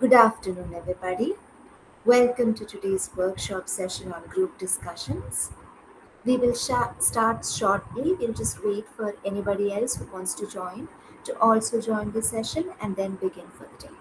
Good afternoon, everybody. Welcome to today's workshop session on group discussions. We will start shortly. We'll just wait for anybody else who wants to join to also join the session and then begin for the day.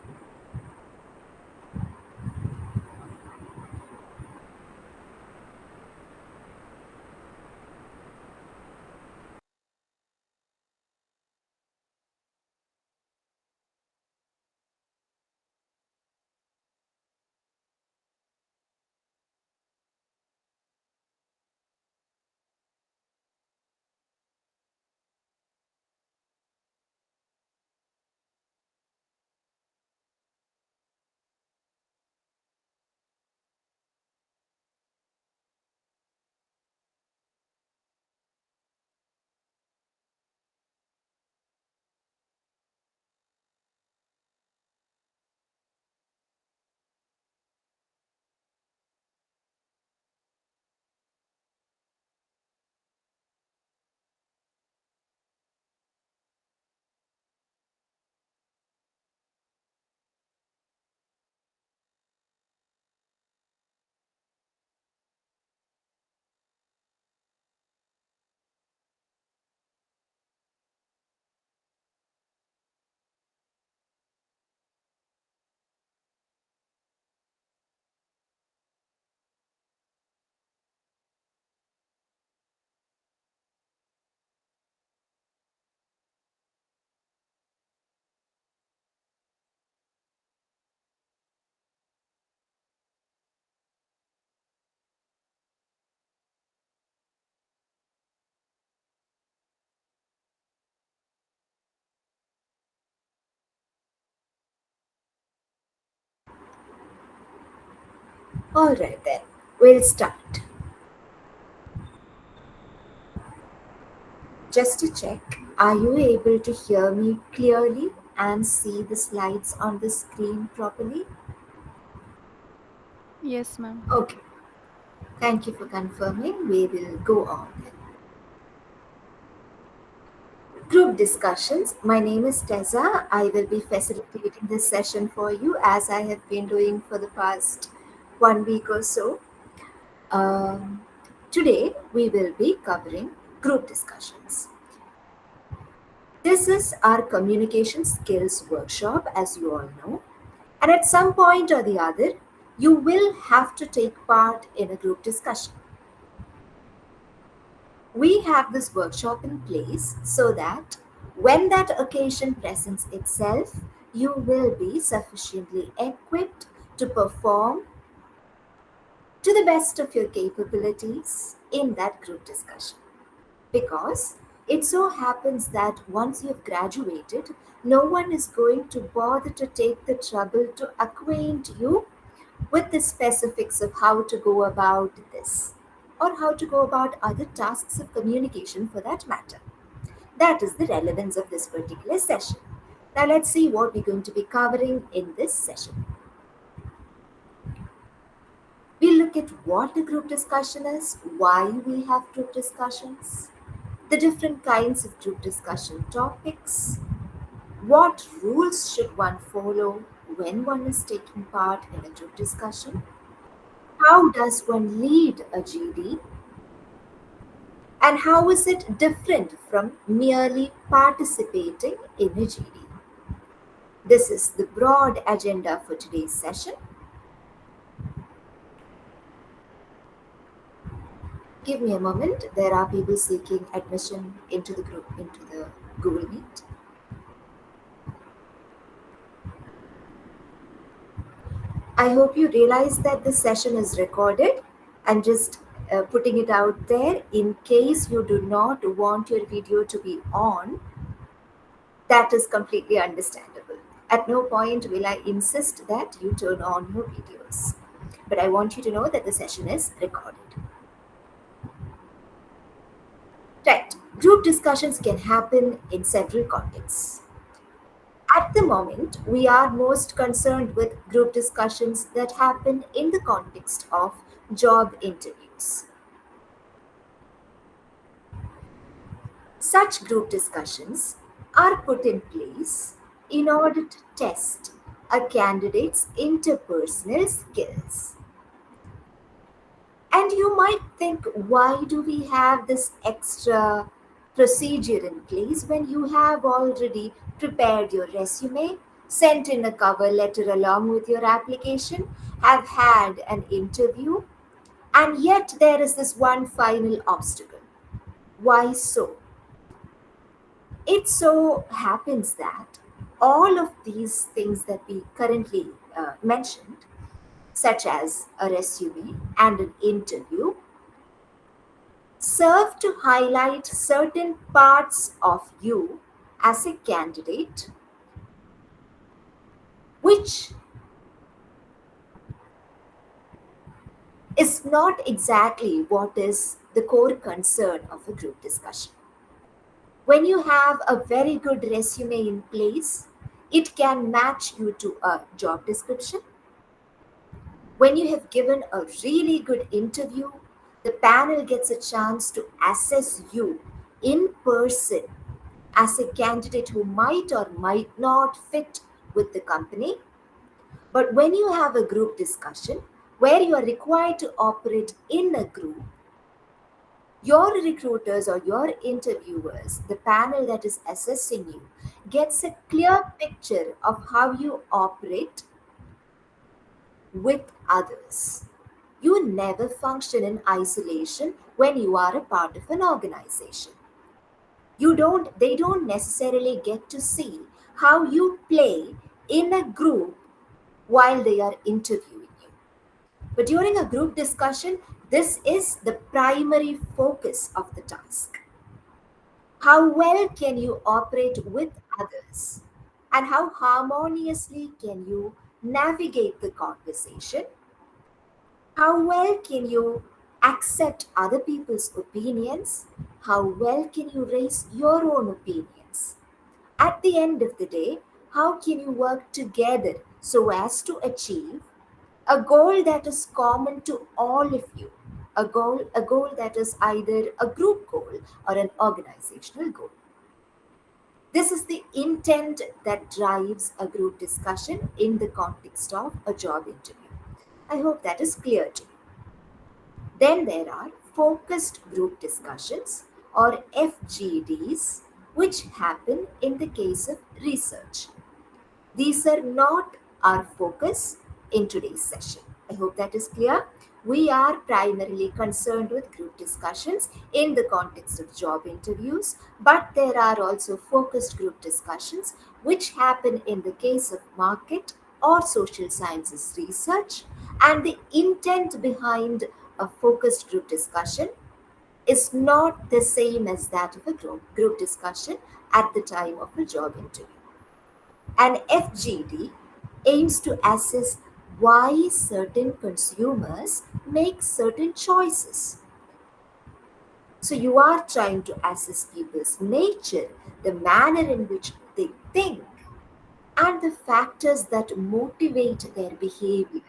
All right, then, we'll start. Just to check, are you able to hear me clearly and see the slides on the screen properly? Yes, ma'am. Okay, thank you for confirming. We will go on. Group discussions. My name is Tessa. I will be facilitating this session for you as I have been doing for the past 1 week or so. Um, Today, we will be covering group discussions. This is our communication skills workshop, as you all know. And at some point or the other, you will have to take part in a group discussion. We have this workshop in place so that when that occasion presents itself, you will be sufficiently equipped to perform to the best of your capabilities in that group discussion. Because it so happens that once you've graduated, no one is going to bother to take the trouble to acquaint you with the specifics of how to go about this or how to go about other tasks of communication for that matter. That is the relevance of this particular session. Now, let's see what we're going to be covering in this session. We'll look at what a group discussion is, why we have group discussions, the different kinds of group discussion topics, what rules should one follow when one is taking part in a group discussion, how does one lead a GD, and how is it different from merely participating in a GD. This is the broad agenda for today's session. Give me a moment. There are people seeking admission into the group, into the Google Meet. I hope you realize that this session is recorded. I'm just putting it out there in case you do not want your video to be on. That is completely understandable. At no point will I insist that you turn on your videos. But I want you to know that the session is recorded. Right. Group discussions can happen in several contexts. At the moment, we are most concerned with group discussions that happen in the context of job interviews. Such group discussions are put in place in order to test a candidate's interpersonal skills. And you might think, why do we have this extra procedure in place when you have already prepared your resume, sent in a cover letter along with your application, have had an interview, and yet there is this one final obstacle? Why so? It so happens that all of these things that we currently mentioned, such as a resume and an interview, serve to highlight certain parts of you as a candidate, which is not exactly what is the core concern of a group discussion. When you have a very good resume in place, it can match you to a job description. When you have given a really good interview, the panel gets a chance to assess you in person as a candidate who might or might not fit with the company. But when you have a group discussion where you are required to operate in a group, your recruiters or your interviewers, the panel that is assessing you, gets a clear picture of how you operate with others. You never function in isolation when you are a part of an organization. They don't necessarily get to see how you play in a group while they are interviewing you. But during a group discussion, this is the primary focus of the task. How well can you operate with others? And how harmoniously can you navigate the conversation? How well can you accept other people's opinions? How well can you raise your own opinions? At the end of the day, how can you work together so as to achieve a goal that is common to all of you? A goal that is either a group goal or an organizational goal. This is the intent that drives a group discussion in the context of a job interview. I hope that is clear to you. Then there are focused group discussions or FGDs, which happen in the case of research. These are not our focus in today's session. I hope that is clear. We are primarily concerned with group discussions in the context of job interviews, but there are also focused group discussions which happen in the case of market or social sciences research. And the intent behind a focused group discussion is not the same as that of a group discussion at the time of a job interview. An FGD aims to assess why certain consumers make certain choices. So you are trying to assess people's nature, the manner in which they think, and the factors that motivate their behavior.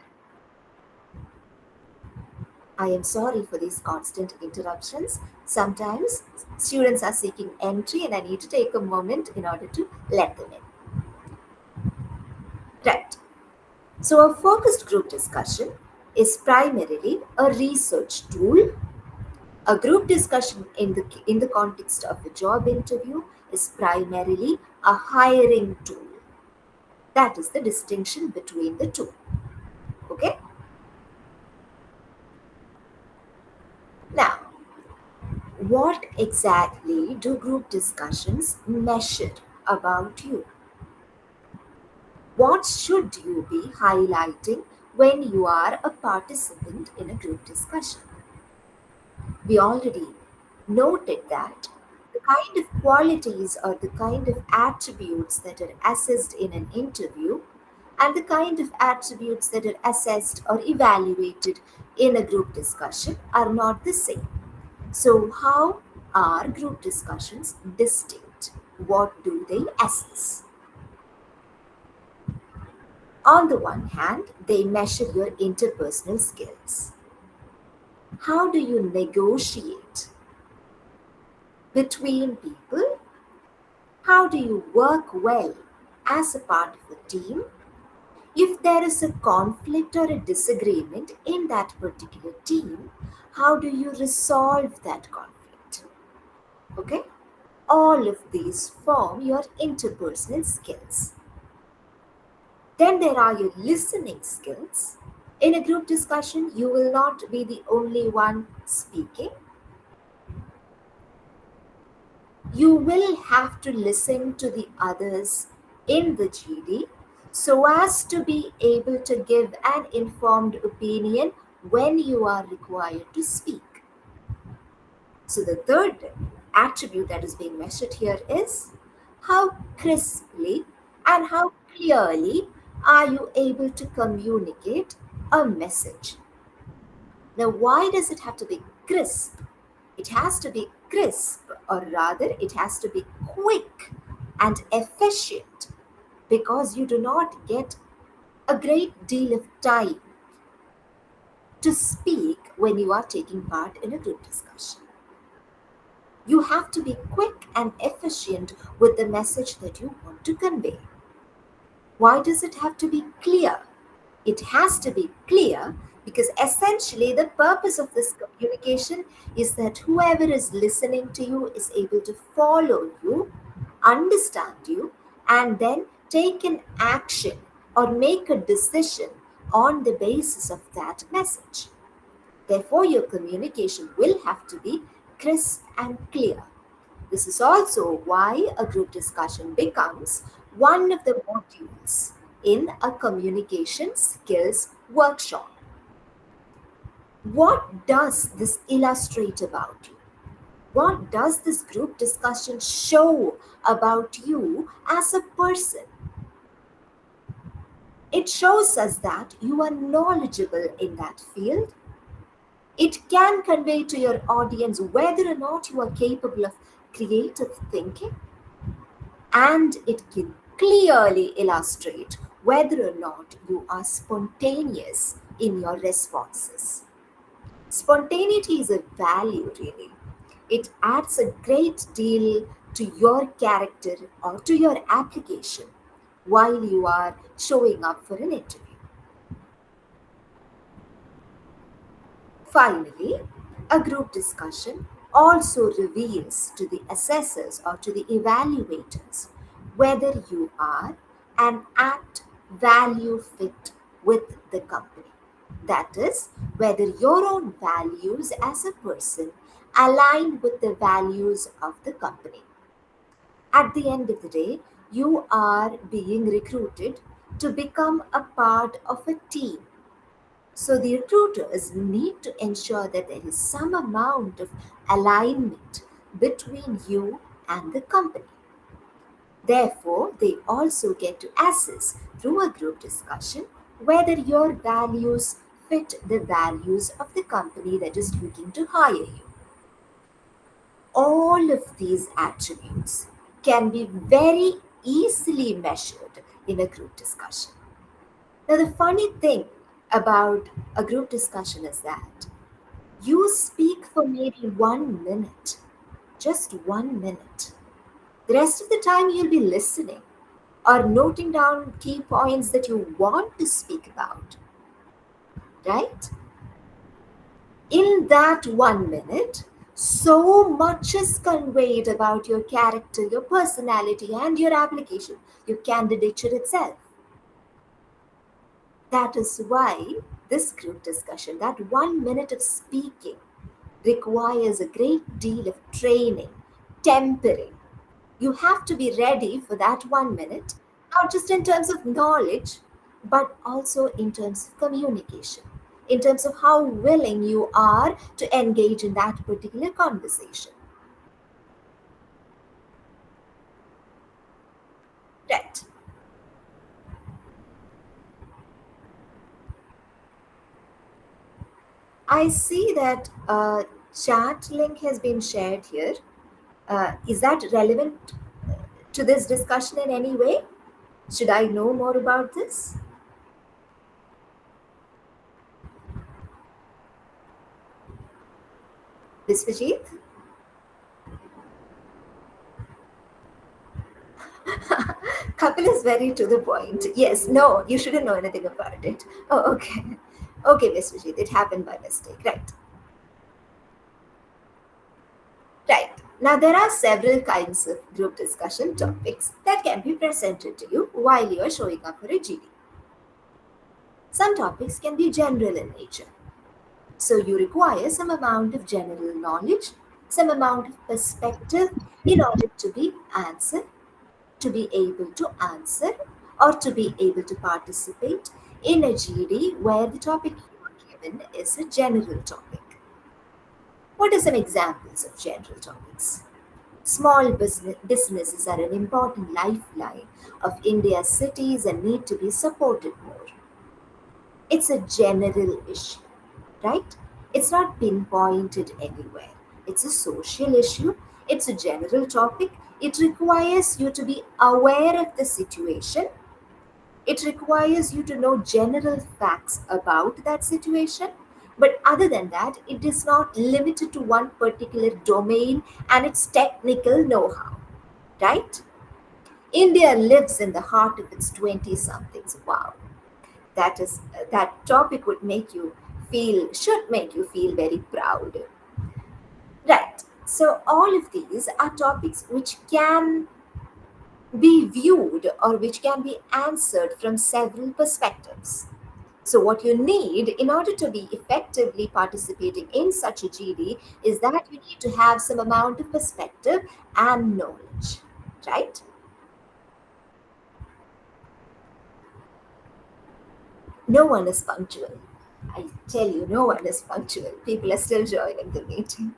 I am sorry for these constant interruptions. Sometimes students are seeking entry and I need to take a moment in order to let them in. Right. So, a focused group discussion is primarily a research tool. A group discussion in the context of a job interview is primarily a hiring tool. That is the distinction between the two. Okay? Now, what exactly do group discussions measure about you? What should you be highlighting when you are a participant in a group discussion? We already noted that the kind of qualities or the kind of attributes that are assessed in an interview and the kind of attributes that are assessed or evaluated in a group discussion are not the same. So, how are group discussions distinct? What do they assess? On the one hand, they measure your interpersonal skills. How do you negotiate between people? How do you work well as a part of a team? If there is a conflict or a disagreement in that particular team, how do you resolve that conflict? Okay? All of these form your interpersonal skills. Then there are your listening skills. In a group discussion, you will not be the only one speaking. You will have to listen to the others in the GD so as to be able to give an informed opinion when you are required to speak. So, the third attribute that is being measured here is how crisply and how clearly are you able to communicate a message. Now, why does it have to be crisp? It has to be crisp, or rather, it has to be quick and efficient because you do not get a great deal of time to speak when you are taking part in a group discussion. You have to be quick and efficient with the message that you want to convey. Why does it have to be clear? It has to be clear because essentially the purpose of this communication is that whoever is listening to you is able to follow you, understand you, and then take an action or make a decision on the basis of that message. Therefore, your communication will have to be crisp and clear. This is also why a group discussion becomes one of the modules in a communication skills workshop. What does this illustrate about you? What does this group discussion show about you as a person? It shows us that you are knowledgeable in that field. It can convey to your audience whether or not you are capable of creative thinking, and it can clearly illustrate whether or not you are spontaneous in your responses. Spontaneity is a value, really. It adds a great deal to your character or to your application while you are showing up for an interview. Finally, a group discussion also reveals to the assessors or to the evaluators whether you are an apt value fit with the company. That is, whether your own values as a person align with the values of the company. At the end of the day, you are being recruited to become a part of a team, so the recruiters need to ensure that there is some amount of alignment between you and the company. Therefore, they also get to assess through a group discussion whether your values fit the values of the company that is looking to hire you. All of these attributes can be very easily measured in a group discussion. Now, the funny thing about a group discussion is that you speak for maybe 1 minute, just 1 minute. The rest of the time, you'll be listening or noting down key points that you want to speak about, right? In that 1 minute, so much is conveyed about your character, your personality, and your application, your candidature itself. That is why this group discussion, that 1 minute of speaking, requires a great deal of training, tempering. You have to be ready for that 1 minute, not just in terms of knowledge, but also in terms of communication, in terms of how willing you are to engage in that particular conversation. Right. I see that a chat link has been shared here. Is that relevant to this discussion in any way? Should I know more about this? Biswajit? Kapil is very to the point. Yes, no, you shouldn't know anything about it. Oh, okay. Okay, Viswajit, it happened by mistake. Right. Right. Now, there are several kinds of group discussion topics that can be presented to you while you are showing up for a GD. Some topics can be general in nature. So, you require some amount of general knowledge, some amount of perspective in order to be able to answer, or to be able to participate in a GD where the topic you are given is a general topic. What are some examples of general topics? Businesses are an important lifeline of India's cities and need to be supported more. It's a general issue, right? It's not pinpointed anywhere. It's a social issue, it's a general topic. It requires you to be aware of the situation. It requires you to know general facts about that situation. But other than that, it is not limited to one particular domain and its technical know how, right? India lives in the heart of its 20 somethings. Wow. That topic would make you should make you feel very proud. Right. So, all of these are topics which can be viewed or which can be answered from several perspectives. So, what you need in order to be effectively participating in such a GD is that you need to have some amount of perspective and knowledge, right? No one is punctual. I tell you, no one is punctual. People are still joining the meeting.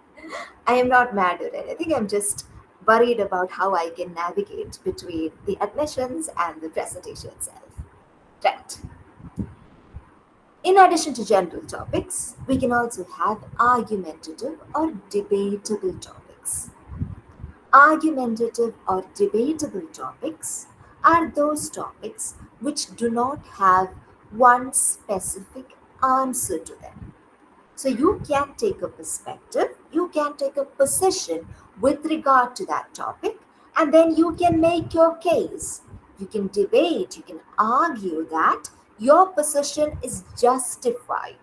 I am not mad or anything. I'm just worried about how I can navigate between the admissions and the presentation itself. Right. In addition to general topics, we can also have argumentative or debatable topics. Argumentative or debatable topics are those topics which do not have one specific answer to them. So you can take a perspective, you can take a position with regard to that topic, and then you can make your case. You can debate, you can argue that your position is justified,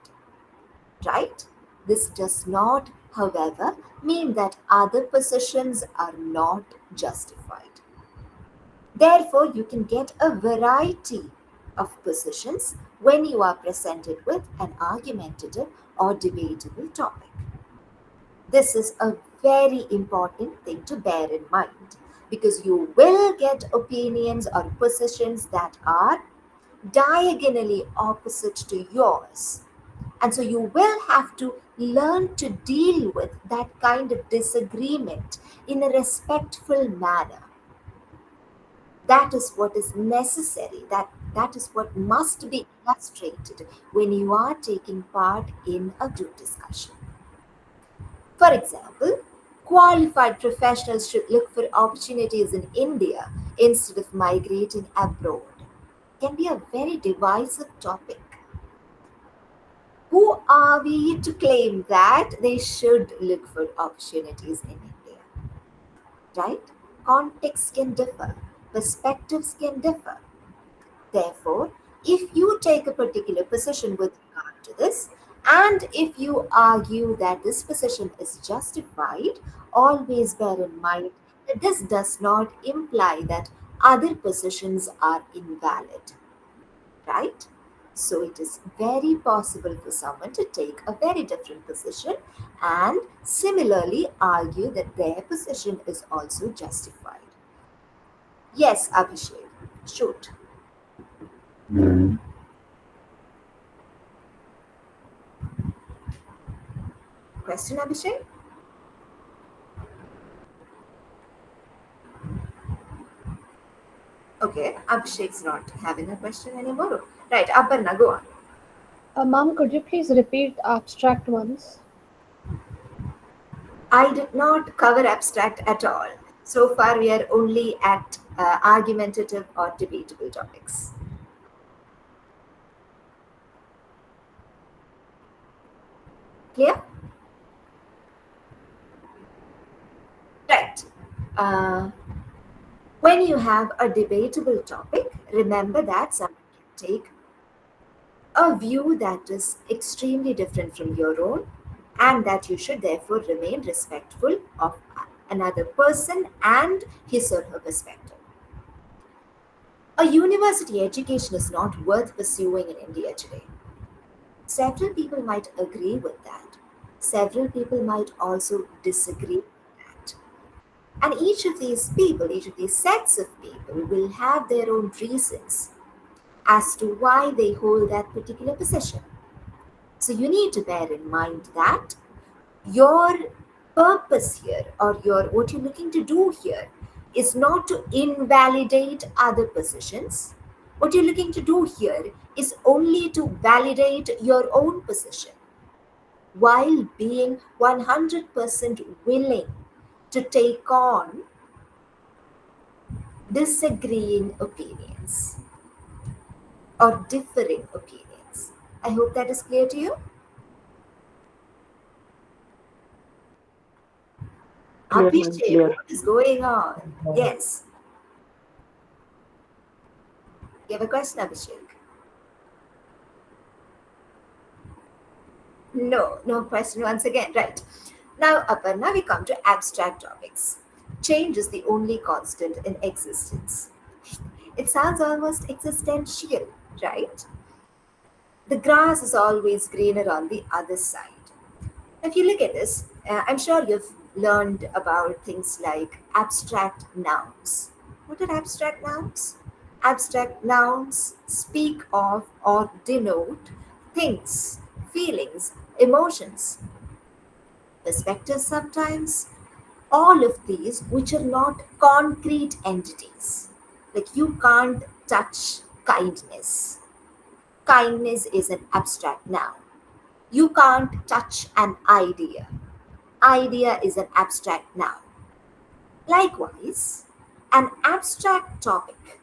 right? This does not, however, mean that other positions are not justified. Therefore, you can get a variety of positions when you are presented with an argumentative or debatable topic. This is a very important thing to bear in mind because you will get opinions or positions that are diagonally opposite to yours. And so you will have to learn to deal with that kind of disagreement in a respectful manner. That is what is necessary. That is what must be illustrated when you are taking part in a group discussion. For example, qualified professionals should look for opportunities in India instead of migrating abroad. Can be a very divisive topic. Who are we to claim that they should look for opportunities in India? Right? Contexts can differ, perspectives can differ. Therefore, if you take a particular position with regard to this, and if you argue that this position is justified, always bear in mind that this does not imply that other positions are invalid, right? So it is very possible for someone to take a very different position and similarly argue that their position is also justified. Yes, Abhishek, shoot. Question, Abhishek? Okay, Abhishek's not having a question anymore. Right, Aparna, go on. Ma'am, could you please repeat the abstract ones? I did not cover abstract at all. So far, we are only at argumentative or debatable topics. Clear? Right. Uh, When you have a debatable topic, remember that someone can take a view that is extremely different from your own, and that you should therefore remain respectful of another person and his or her perspective. A university education is not worth pursuing in India today. Several people might agree with that. Several people might also disagree with that. And each of these people, each of these sets of people, will have their own reasons as to why they hold that particular position. So you need to bear in mind that your purpose here, or your what you're looking to do here, is not to invalidate other positions. What you're looking to do here is only to validate your own position while being 100% willing to take on disagreeing opinions or differing opinions. I hope that is clear to you. Clear, ma'am, Abhishek, clear. what is going on? Yes, you have a question, Abhishek? No, no question once again. Right. Now, Aparna, we come to abstract topics. Change is the only constant in existence. It sounds almost existential, right? The grass is always greener on the other side. If you look at this, I'm sure you've learned about things like abstract nouns. What are abstract nouns? Abstract nouns speak of or denote things, feelings, emotions, perspectives sometimes, all of these which are not concrete entities. Like you can't touch kindness. Kindness is an abstract noun. You can't touch an idea. Idea is an abstract noun. Likewise, an abstract topic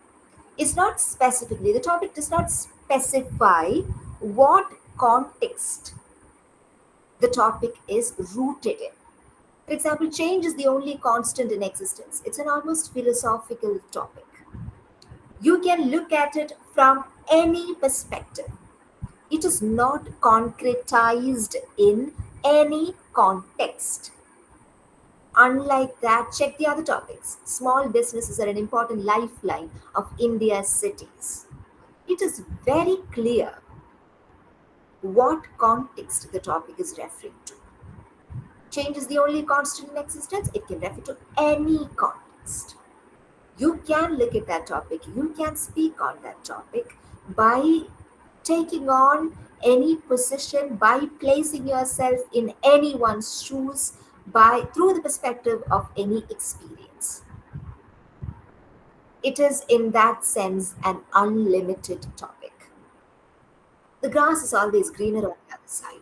is not specifically, the topic does not specify what context the topic is rooted in. For example, change is the only constant in existence. It's an almost philosophical topic. You can look at it from any perspective. It is not concretized in any context. Unlike that, check the other topics. Small businesses are an important lifeline of India's cities. It is very clear what context the topic is referring to. Change is the only constant in existence, it can refer to any context. You can look at that topic, you can speak on that topic by taking on any position, by placing yourself in anyone's shoes, by through the perspective of any experience. It is in that sense an unlimited topic. The grass is always greener on the other side.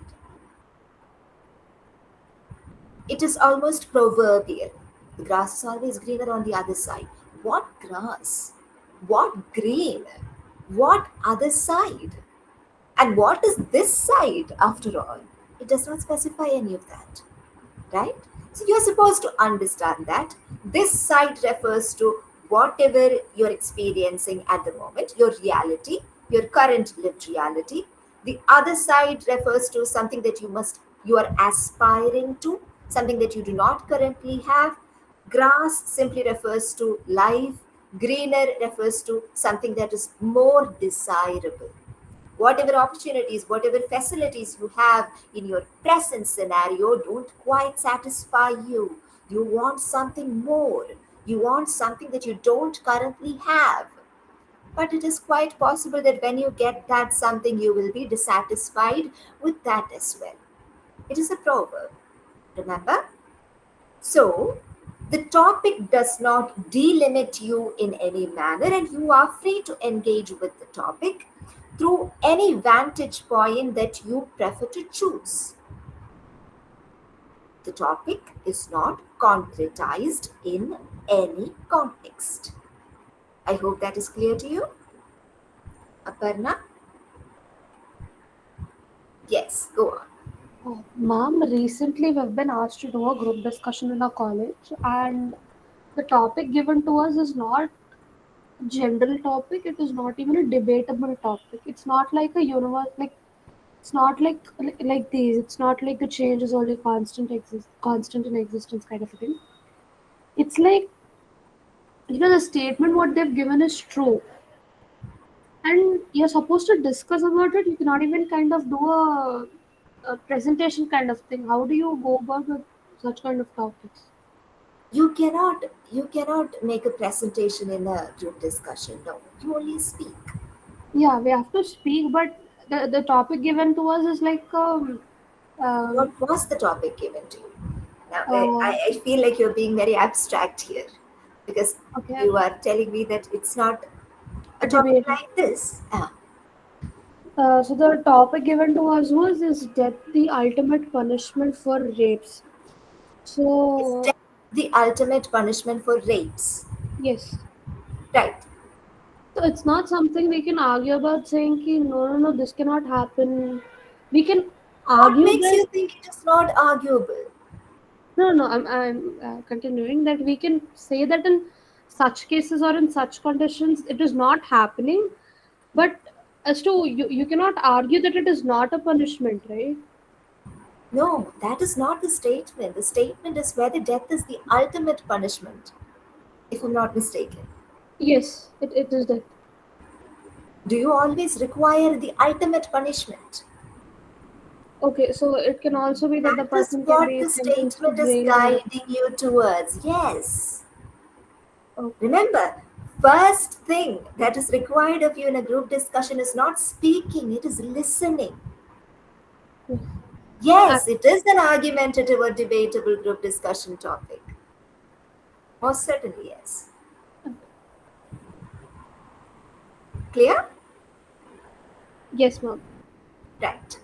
It is almost proverbial. The grass is always greener on the other side. What grass? What green? What other side? And what is this side after all? It does not specify any of that, right? So you're supposed to understand that this side refers to whatever you're experiencing at the moment, your reality, your current lived reality. The other side refers to something that you are aspiring to, something that you do not currently have. Grass simply refers to life. Greener refers to something that is more desirable. Whatever opportunities, whatever facilities you have in your present scenario don't quite satisfy you. You want something more. You want something that you don't currently have. But it is quite possible that when you get that something, you will be dissatisfied with that as well. It is a proverb, remember? So, the topic does not delimit you in any manner, and you are free to engage with the topic through any vantage point that you prefer to choose. The topic is not concretized in any context. I hope that is clear to you. Aparna? Yes, go on. Ma'am, recently we've been asked to do a group discussion in our college, and The topic given to us is not general topic. It is not even a debatable topic. It's not like a universe. Like it's not like these. It's not like the change is only constant in existence kind of a thing. It's like the statement what they've given is true, and you're supposed to discuss about it. You cannot even kind of do a presentation kind of thing. How do you go about with such kind of topics? You cannot make a presentation in a group discussion. No, you only speak. Yeah, we have to speak, but the topic given to us is like um, What was the topic given to you? Now, uh, I feel like you're being very abstract here because okay, you are telling me that it's not a a topic debate. like this. So the topic given to us was is death the ultimate punishment for rapes? Is So death the ultimate punishment for rapes? yes, Right. so it's not something we can argue about saying ki, no, this cannot happen. We can What argue makes that you think it is not arguable? no, I'm continuing that we can say that in such cases or in such conditions it is not happening, but as to you cannot argue that it is not a punishment, right? No, that is not the statement. The statement is whether death is the ultimate punishment, if I'm not mistaken. Yes, it is that. Do you always require the ultimate punishment? Okay, so it can also be that the That is person can what be the sentenced to statement is jail. guiding you towards. Yes. Okay. Remember, first thing that is required of you in a group discussion is not speaking, it is listening. Yes. Uh, Yes, it is an argumentative or debatable group discussion topic. Most certainly, yes. Clear? yes, ma'am. Right.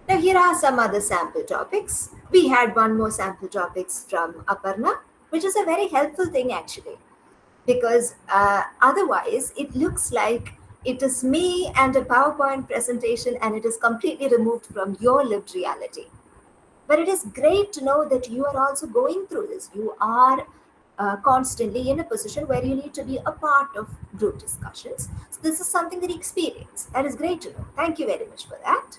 Now, here are some other sample topics. We had one more sample topics from Aparna, which is a very helpful thing actually, because otherwise it looks like it is me and a PowerPoint presentation and it is completely removed from your lived reality. But it is great to know that you are also going through this. You are constantly in a position where you need to be a part of group discussions. So, this is something that you experience. That is great to know. Thank you very much for that.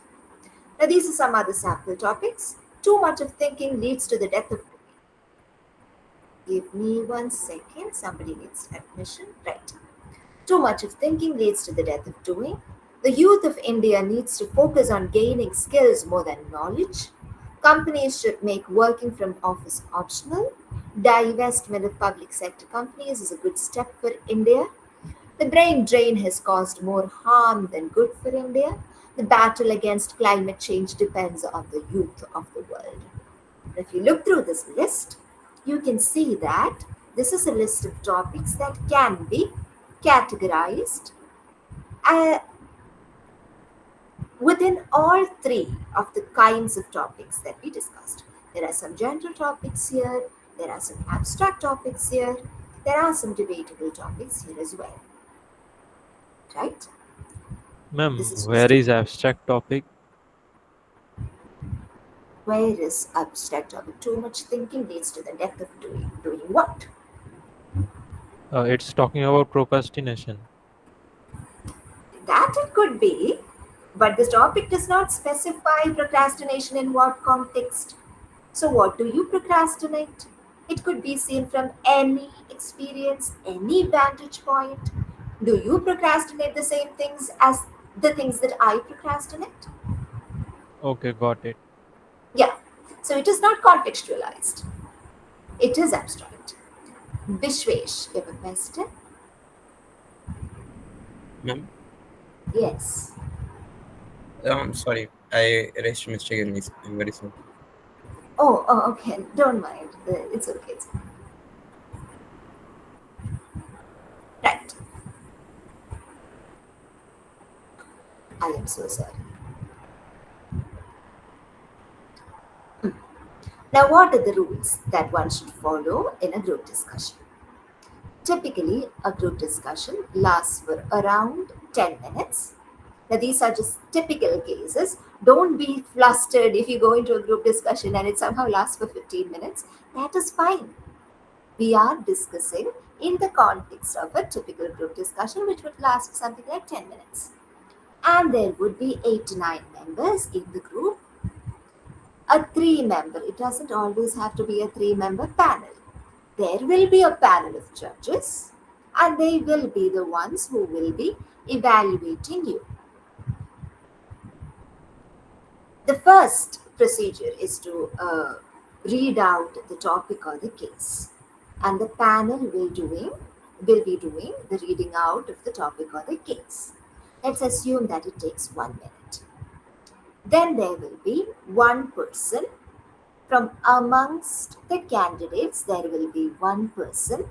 Now, these are some other sample topics. Too much of thinking leads to the death of. Give me 1 second. Somebody needs admission. Right. Too much of thinking leads to the death of doing. The youth of India needs to focus on gaining skills more than knowledge. Companies should make working from office optional. Divestment of public sector companies is a good step for India. The brain drain has caused more harm than good for India. The battle against climate change depends on the youth of the world. If you look through this list, you can see that this is a list of topics that can be categorized uh, within all three of the kinds of topics that we discussed. There are some general topics here, there are some abstract topics here, there are some debatable topics here as well. Right? This Ma'am, is just where is abstract topic? where is abstract topic? Too much thinking leads to the death of doing. Doing what? It's talking about procrastination. That it could be, but this topic does not specify procrastination in what context. So, what do you procrastinate? It could be seen from any experience, any vantage point. Do you procrastinate the same things as the things that I procrastinate? Okay, got it. Yeah. So, it is not contextualized, it is abstract. Vishwesh, you have a question? Ma'am, Yes. I'm sorry. I erased mistakenly. I'm very sorry. Okay. Don't mind. It's okay. Right. I am so sorry. Now, what are the rules that one should follow in a group discussion? Typically, a group discussion lasts for around 10 minutes. Now, these are just typical cases. Don't be flustered if you go into a group discussion and it somehow lasts for 15 minutes. That is fine. We are discussing in the context of a typical group discussion, which would last something like 10 minutes. And there would be 8 to 9 members in the group. A 3-member, it doesn't always have to be a 3-member panel. There will be a panel of judges, and they will be the ones who will be evaluating you. The first procedure is to read out the topic or the case, and the panel will be doing the reading out of the topic or the case. Let's assume that it takes 1 minute. Then there will be one person from amongst the candidates. There will be one person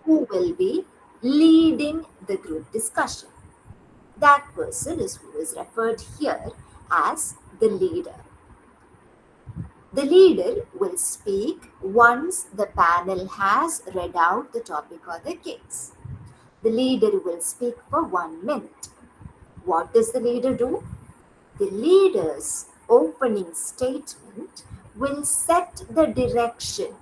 who will be leading the group discussion. That person is who is referred here as the leader. The leader will speak once the panel has read out the topic or the case. The leader will speak for 1 minute. What does the leader do? The leader's opening statement will set the direction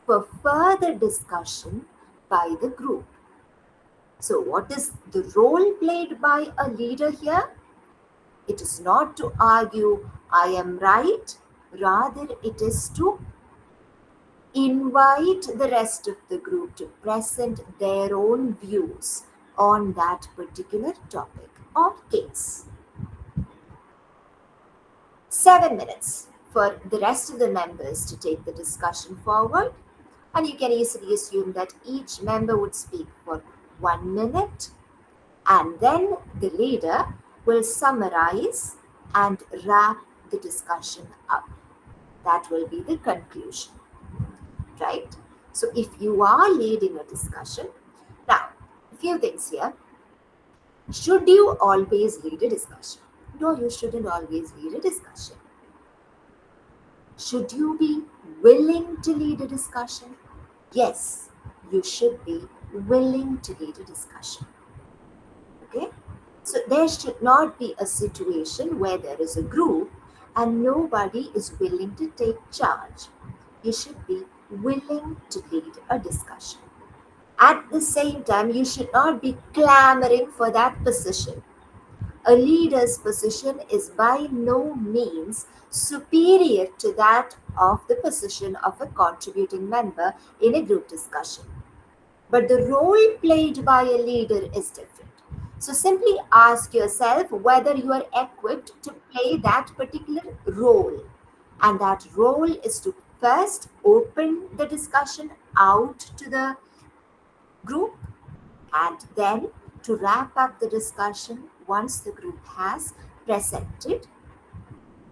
for further discussion by the group. So, what is the role played by a leader here? It is not to argue, I am right, rather, it is to invite the rest of the group to present their own views on that particular topic or case. 7 minutes for the rest of the members to take the discussion forward, and you can easily assume that each member would speak for 1 minute, and then the leader will summarize and wrap the discussion up. That will be the conclusion, right? So if you are leading a discussion, now a few things here. Should you always lead a discussion? No, you shouldn't always lead a discussion. Should you be willing to lead a discussion? Yes, you should be willing to lead a discussion. Okay? So there should not be a situation where there is a group and nobody is willing to take charge. You should be willing to lead a discussion. At the same time, you should not be clamoring for that position. A leader's position is by no means superior to that of the position of a contributing member in a group discussion. But the role played by a leader is different. So simply ask yourself whether you are equipped to play that particular role. And that role is to first open the discussion out to the group and then to wrap up the discussion once the group has presented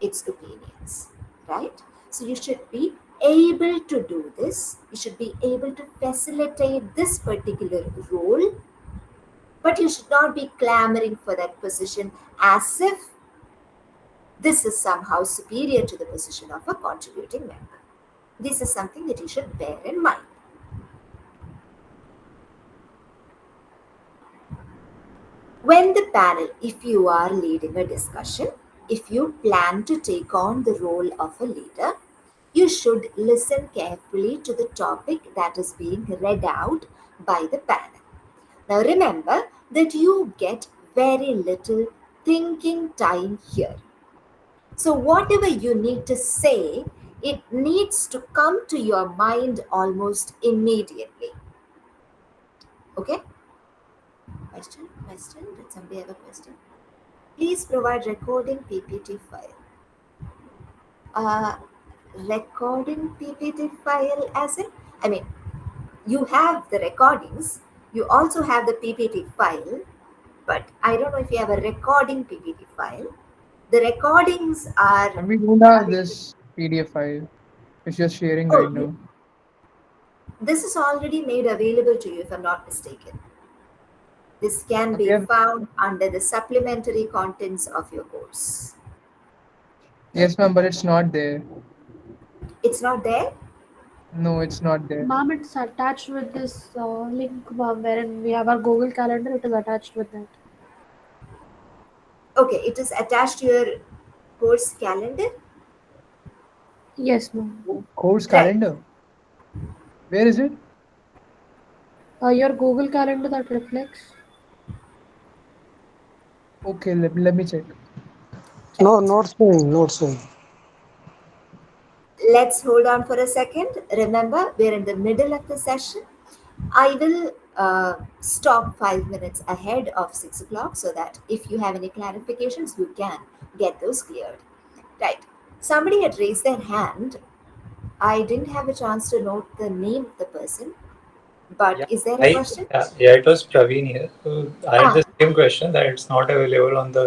its opinions, right? So you should be able to do this. You should be able to facilitate this particular role, but you should not be clamoring for that position as if this is somehow superior to the position of a contributing member. This is something that you should bear in mind. When the panel, if you are leading a discussion, if you plan to take on the role of a leader, you should listen carefully to the topic that is being read out by the panel. Now remember that you get very little thinking time here. So whatever you need to say, it needs to come to your mind almost immediately. Okay? Question? Did somebody have a question? Please provide recording PPT file. Recording PPT file as in? I mean, you have the recordings, you also have the PPT file, but I don't know if you have a recording PPT file. The recordings are... And we don't have this PDF file which you're sharing right now. This is already made available to you if I'm not mistaken. This can be Okay. found under the supplementary contents of your course. Yes, ma'am, but it's not there. It's not there? No, it's not there. Ma'am, it's attached with this link, ma'am, wherein we have our Google Calendar. It is attached with that. Okay, it is attached to your course calendar. Yes, ma'am. Course Right. calendar. Where is it? Your Google Calendar that reflects. Okay, let me check. No, Right. not showing, not showing. Let's hold on for a second. Remember, we're in the middle of the session. I will stop 5 minutes ahead of 6 o'clock so that if you have any clarifications, you can get those cleared. Right. Somebody had raised their hand. I didn't have a chance to note the name of the person, but Yeah, is there a I question? yeah, it was Praveen here. So I had the Ah, same question that it's not available on the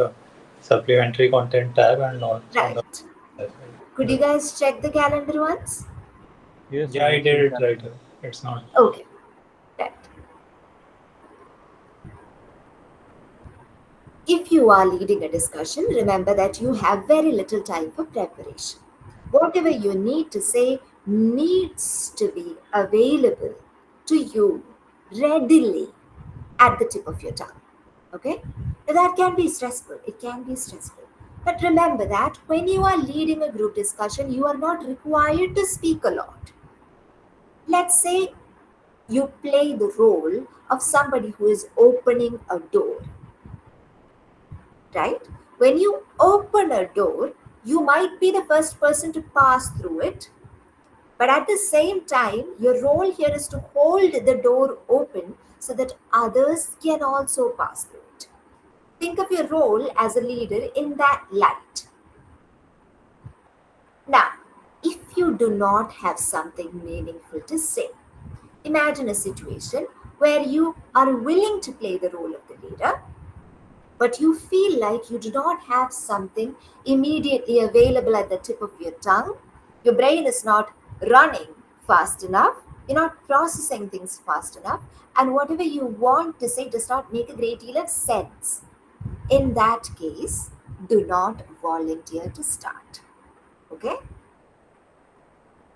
supplementary content tab and not on the right. as Could you well. guys check the calendar once? Yes, Yeah, I I can did see it that. right here. It's not. Okay. Right. If you are leading a discussion, remember that you have very little time for preparation. Whatever you need to say needs to be available to you readily at the tip of your tongue. Okay? Now that can be stressful. It can be stressful. But remember that when you are leading a group discussion, you are not required to speak a lot. Let's say you play the role of somebody who is opening a door, right? When you open a door, you might be the first person to pass through it, but at the same time, your role here is to hold the door open so that others can also pass through it. Think of your role as a leader in that light. Now, if you do not have something meaningful to say, imagine a situation where you are willing to play the role of the leader, but you feel like you do not have something immediately available at the tip of your tongue. Your brain is not running fast enough, you're not processing things fast enough, and whatever you want to say does not make a great deal of sense. In that case, do not volunteer to start. Okay?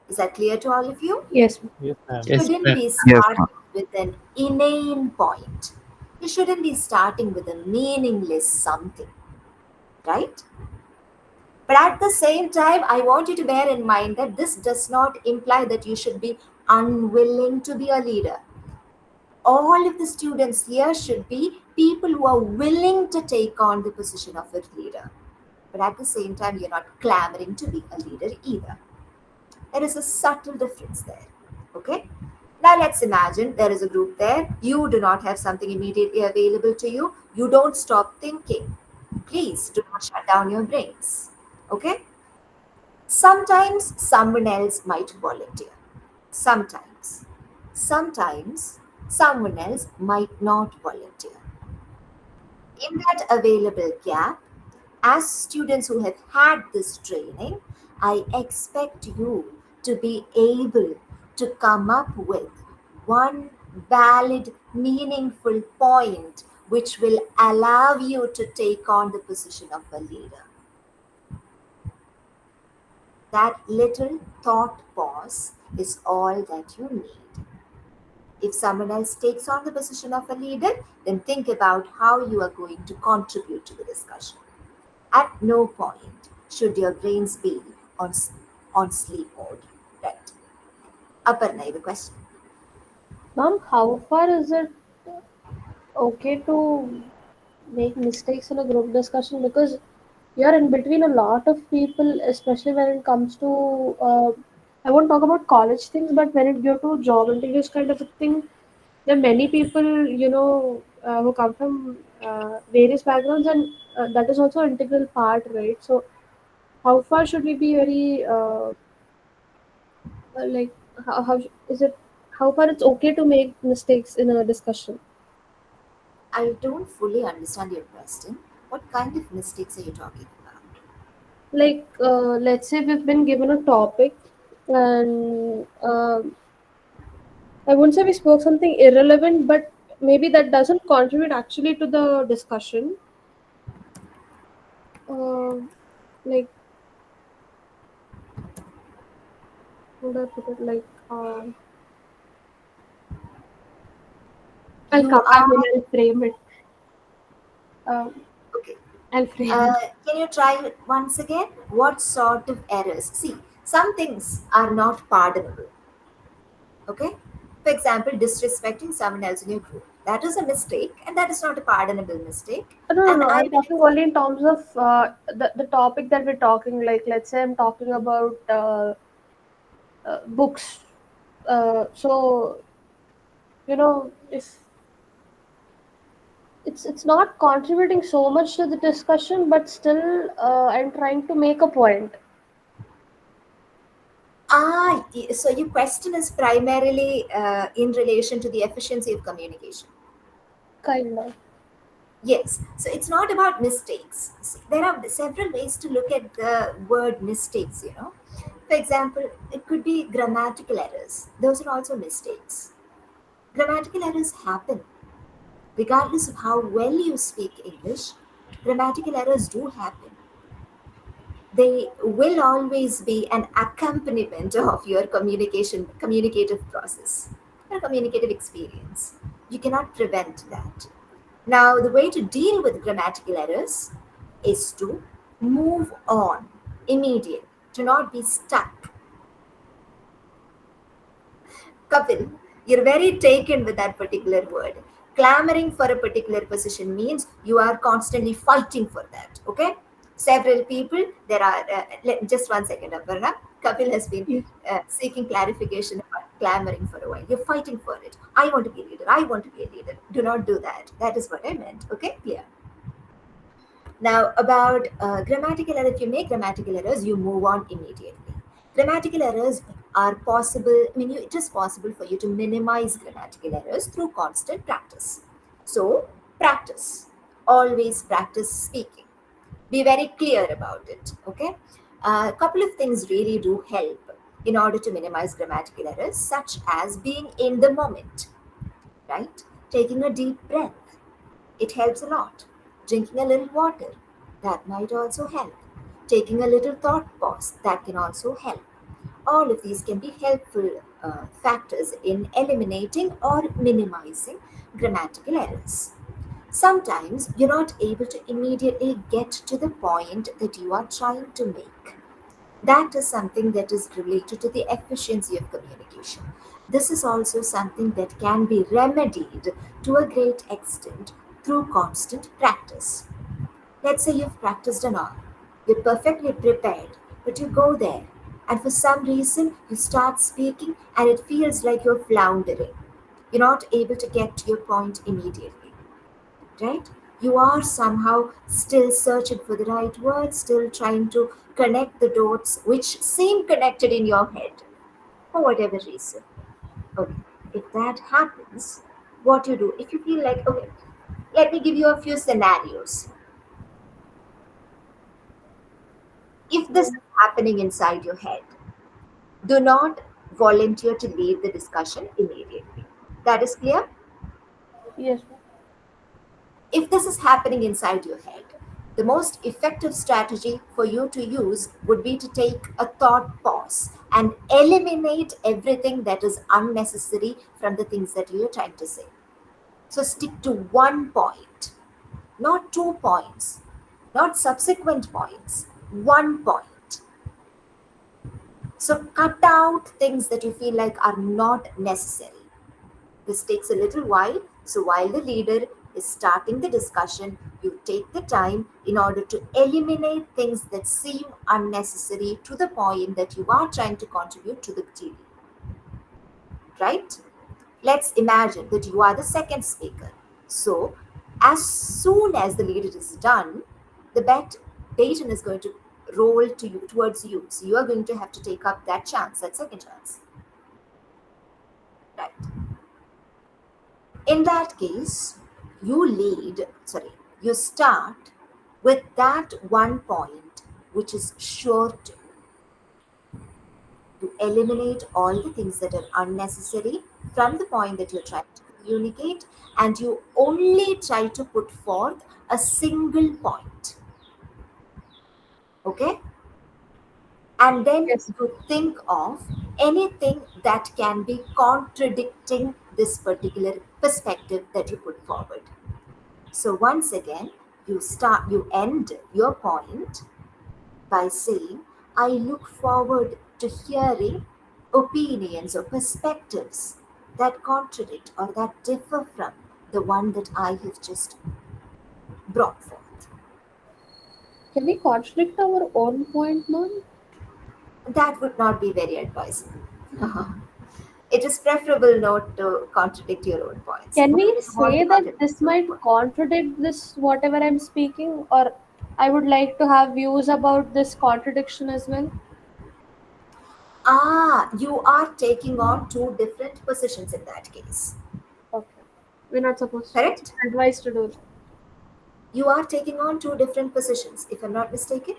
Is that clear to all of you? Yes, ma'am. Yes, You ma'am. Yes, shouldn't be yes, ma'am. starting with an inane point. You shouldn't be starting with a meaningless something, right? But at the same time, I want you to bear in mind that this does not imply that you should be unwilling to be a leader. All of the students here should be people who are willing to take on the position of a leader. But at the same time, you're not clamoring to be a leader either. There is a subtle difference there. Okay? Now let's imagine there is a group there. You do not have something immediately available to you. You don't stop thinking. Please do not shut down your brains. Okay? Sometimes someone else might volunteer. Sometimes. Sometimes someone else might not volunteer. In that available gap, as students who have had this training, I expect you to be able to come up with one valid, meaningful point which will allow you to take on the position of a leader. That little thought pause is all that you need. If someone else takes on the position of a leader, then think about how you are going to contribute to the discussion. At no point should your brains be on, on sleep mode. Right. Aparna, you have a question? Ma'am, how far is it okay to make mistakes in a group discussion? Because you're in between a lot of people, especially when it comes to, I won't talk about college things, but when it goes to job interviews kind of a thing, there are many people, who come from various backgrounds, and that is also an integral part, right? So, how far should we be very, like, how is it, how far it's okay to make mistakes in a discussion? I don't fully understand your question. What kind of mistakes are you talking about? Like, let's say we've been given a topic, and I wouldn't say we spoke something irrelevant, but maybe that doesn't contribute actually to the discussion. uh, like, how do I put it, like, I'll You come back are and I'll frame it. um, okay. I'll frame it. Can you try it once again? What sort of errors? See, some things are not pardonable. Okay? For example, disrespecting someone else in your group. That is a mistake, and that is not a pardonable mistake. No, no, And no. I I'm talking only in terms of the topic that we're talking. Like, let's say I'm talking about books. So if it's not contributing so much to the discussion, but still, I'm trying to make a point. so your question is primarily in relation to the efficiency of communication. Kind of. Yes, so it's not about mistakes. See, there are several ways to look at the word mistakes. For example, it could be grammatical errors. Those are also mistakes. Grammatical errors happen regardless of how well you speak English. Grammatical errors do happen. They will always be an accompaniment of your communicative process, your communicative experience. You cannot prevent that. Now, the way to deal with grammatical errors is to move on immediately, to not be stuck. Kapil, you're very taken with that particular word. Clamoring for a particular position means you are constantly fighting for that. Okay? Several people, there are, just one second, Aparna. Kapil has been Yes. seeking clarification about clamoring for a while. You're fighting for it. I want to be a leader. I want to be a leader. Do not do that. That is what I meant. Okay? Clear. Now, about grammatical error, if you make grammatical errors, you move on immediately. Grammatical errors are possible, it is possible for you to minimize grammatical errors through constant practice. So, practice. Always practice speaking. Be very clear about it, okay? A couple of things really do help in order to minimize grammatical errors, such as being in the moment, right? Taking a deep breath. It helps a lot. Drinking a little water, that might also help. Taking a little thought pause, that can also help. All of these can be helpful factors in eliminating or minimizing grammatical errors. Sometimes you're not able to immediately get to the point that you are trying to make. That is something that is related to the efficiency of communication. This is also something that can be remedied to a great extent through constant practice. Let's say you've practiced an hour, you're perfectly prepared, but you go there and for some reason you start speaking and it feels like you're floundering. You're not able to get to your point immediately, right? You are somehow still searching for the right words, still trying to connect the dots which seem connected in your head for whatever reason. Okay, if that happens, what you do, if you feel like, okay, let me give you a few scenarios. If this is happening inside your head, do not volunteer to lead the discussion immediately. That is clear? Yes. If this is happening inside your head, the most effective strategy for you to use would be to take a thought pause and eliminate everything that is unnecessary from the things that you are trying to say. So stick to one point, not 2 points, not subsequent points, one point. So cut out things that you feel like are not necessary. This takes a little while, so while the leader is starting the discussion, you take the time in order to eliminate things that seem unnecessary to the point that you are trying to contribute to the team. Right? Let's imagine that you are the second speaker. So, as soon as the leader is done, the baton is going to roll to you towards you. So you are going to have to take up that chance, that second chance. Right. In that case, you start with that one point which is sure to eliminate all the things that are unnecessary from the point that you're trying to communicate, and you only try to put forth a single point. Okay? And then Yes. you think of anything that can be contradicting this particular perspective that you put forward. So, once again, You end your point by saying, I look forward to hearing opinions or perspectives that contradict or that differ from the one that I have just brought forth. Can we contradict our own point, ma'am? That would not be very advisable. It is preferable not to contradict your own points. Can Why we would you want to say that contradict this your own might point? contradict this whatever I'm speaking, or I would like to have views about this contradiction as well? You are taking on two different positions in that case. Okay. We're not supposed to. It's Correct? not advised to do that. You are taking on two different positions, if I'm not mistaken.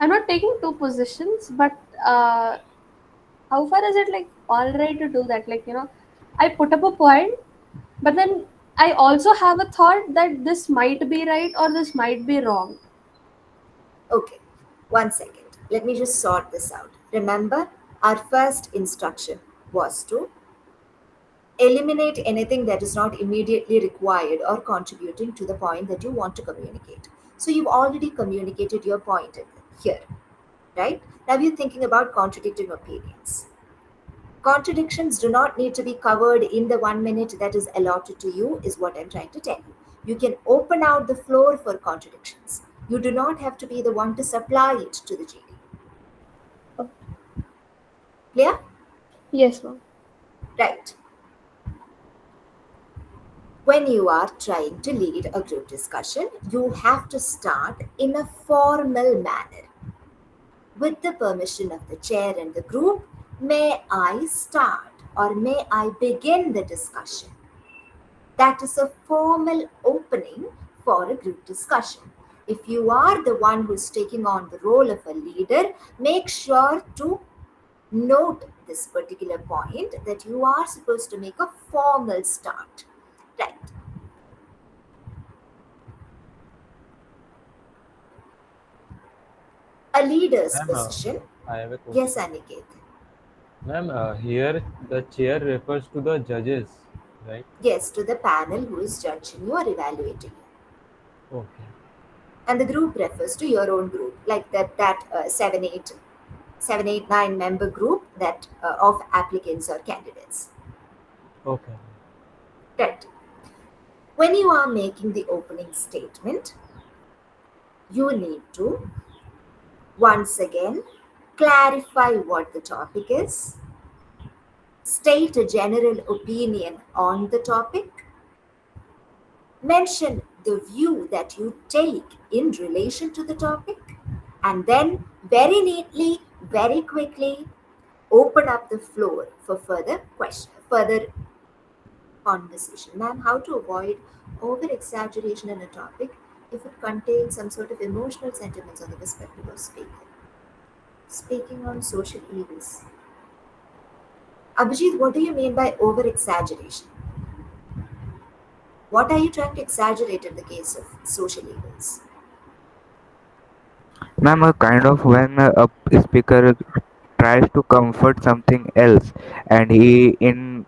I'm not taking two positions, but how far is it like all right to do that? Like, I put up a point, but then I also have a thought that this might be right or this might be wrong. Okay, 1 second. Let me just sort this out. Remember, our first instruction was to eliminate anything that is not immediately required or contributing to the point that you want to communicate. So you've already communicated your point here, right? Now you're thinking about contradicting opinions. Contradictions do not need to be covered in the 1 minute that is allotted to you, is what I'm trying to tell you. You can open out the floor for contradictions. You do not have to be the one to supply it to the GD. Clear? Yes, ma'am. Right. When you are trying to lead a group discussion, you have to start in a formal manner. With the permission of the chair and the group, may I start or may I begin the discussion? That is a formal opening for a group discussion. If you are the one who's taking on the role of a leader, make sure to note this particular point that you are supposed to make a formal start. Right. A leader's Ma'am, position. I have a Yes, question. Aniket. Ma'am, here the chair refers to the judges, right? Yes, to the panel who is judging you or evaluating you. Okay. And the group refers to your own group, like that 7, 8, 9 member group that of applicants or candidates. Okay. Right. When you are making the opening statement, you need to once again clarify what the topic is, state a general opinion on the topic, mention the view that you take in relation to the topic, and then very neatly, very quickly open up the floor for further conversation. Ma'am, how to avoid over exaggeration in a topic if it contains some sort of emotional sentiments on the perspective of speaker? Speaking on social evils. Abhijit, what do you mean by over exaggeration? What are you trying to exaggerate in the case of social evils? Ma'am, a kind of when a speaker tries to comfort something else, and he, in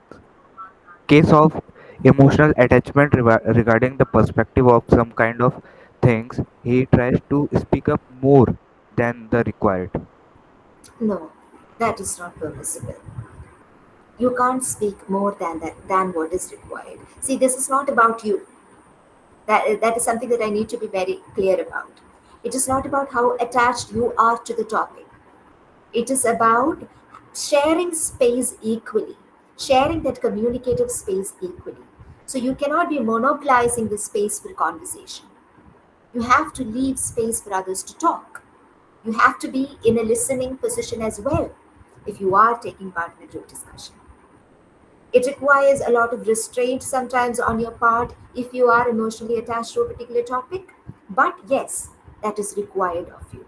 case of emotional attachment regarding the perspective of some kind of things, he tries to speak up more than the required. No, that is not permissible. You can't speak more than what is required. See, this is not about you. That is something that I need to be very clear about. It is not about how attached you are to the topic. It is about sharing space equally, sharing that communicative space equally. So you cannot be monopolizing the space for conversation. You have to leave space for others to talk. You have to be in a listening position as well if you are taking part in a group discussion. It requires a lot of restraint sometimes on your part if you are emotionally attached to a particular topic. But yes, that is required of you.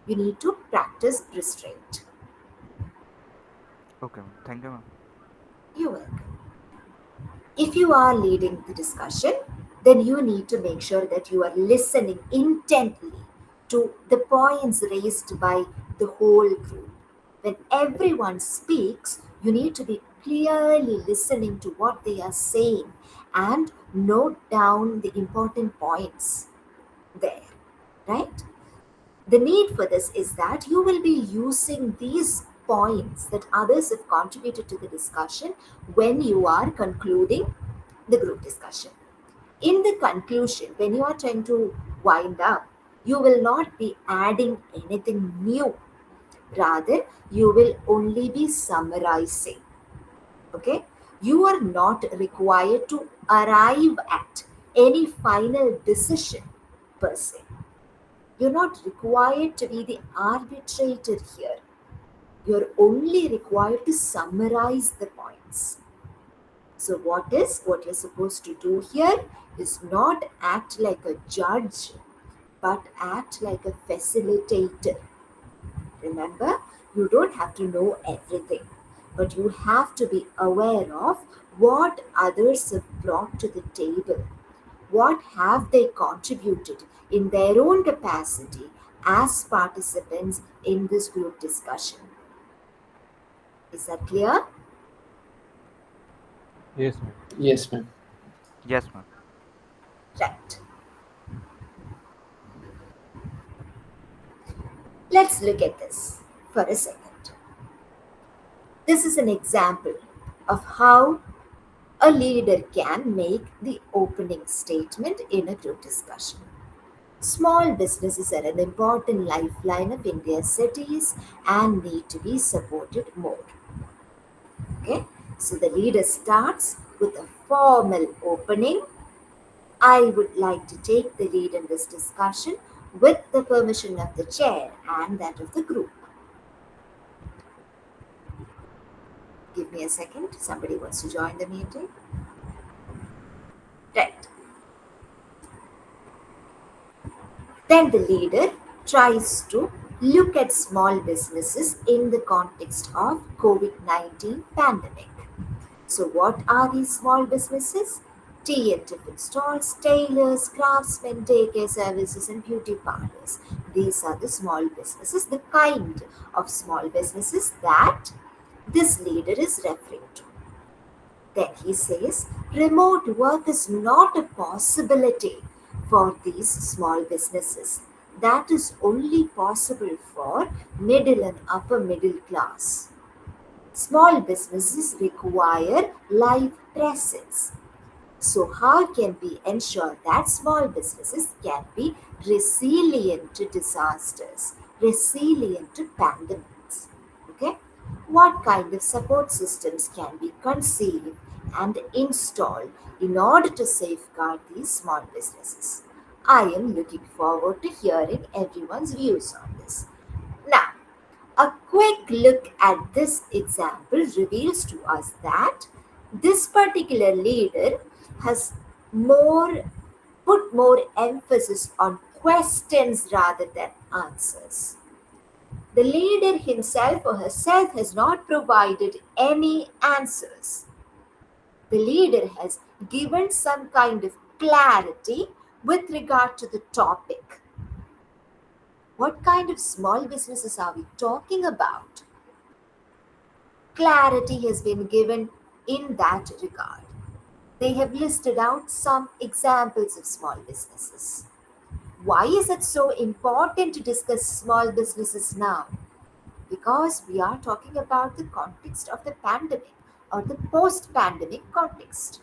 You need to practice restraint. Okay, ma'am. Thank you, ma'am. You're welcome. If you are leading the discussion, then you need to make sure that you are listening intently to the points raised by the whole group. When everyone speaks, you need to be clearly listening to what they are saying and note down the important points there, right? The need for this is that you will be using these points that others have contributed to the discussion when you are concluding the group discussion. In the conclusion, when you are trying to wind up, you will not be adding anything new. Rather, you will only be summarizing. Okay? You are not required to arrive at any final decision per se. You're not required to be the arbitrator here. You're only required to summarize the points. So what you're supposed to do here is not act like a judge, but act like a facilitator. Remember, you don't have to know everything, but you have to be aware of what others have brought to the table. What have they contributed in their own capacity as participants in this group discussion? Is that clear? Yes, ma'am. Yes, ma'am. Yes, ma'am. Right. Let's look at this for a second. This is an example of how a leader can make the opening statement in a group discussion. Small businesses are an important lifeline of India's cities and need to be supported more. Okay, so the leader starts with a formal opening. I would like to take the lead in this discussion with the permission of the chair and that of the group. Give me a second. Somebody wants to join the meeting. Right. Then the leader tries to look at small businesses in the context of COVID-19 pandemic. So what are these small businesses? Tea and tiffin stalls, tailors, craftsmen, daycare services, and beauty parlors. These are the small businesses, the kind of small businesses that this leader is referring to. Then he says, remote work is not a possibility for these small businesses. That is only possible for middle and upper middle class. Small businesses require live presence. So how can we ensure that small businesses can be resilient to disasters, resilient to pandemics? Okay? What kind of support systems can be conceived and installed in order to safeguard these small businesses? I am looking forward to hearing everyone's views on this. Now, a quick look at this example reveals to us that this particular leader has put more emphasis on questions rather than answers. The leader himself or herself has not provided any answers. The leader has given some kind of clarity with regard to the topic. What kind of small businesses are we talking about? Clarity has been given in that regard. They have listed out some examples of small businesses. Why is it so important to discuss small businesses now? Because we are talking about the context of the pandemic or the post-pandemic context,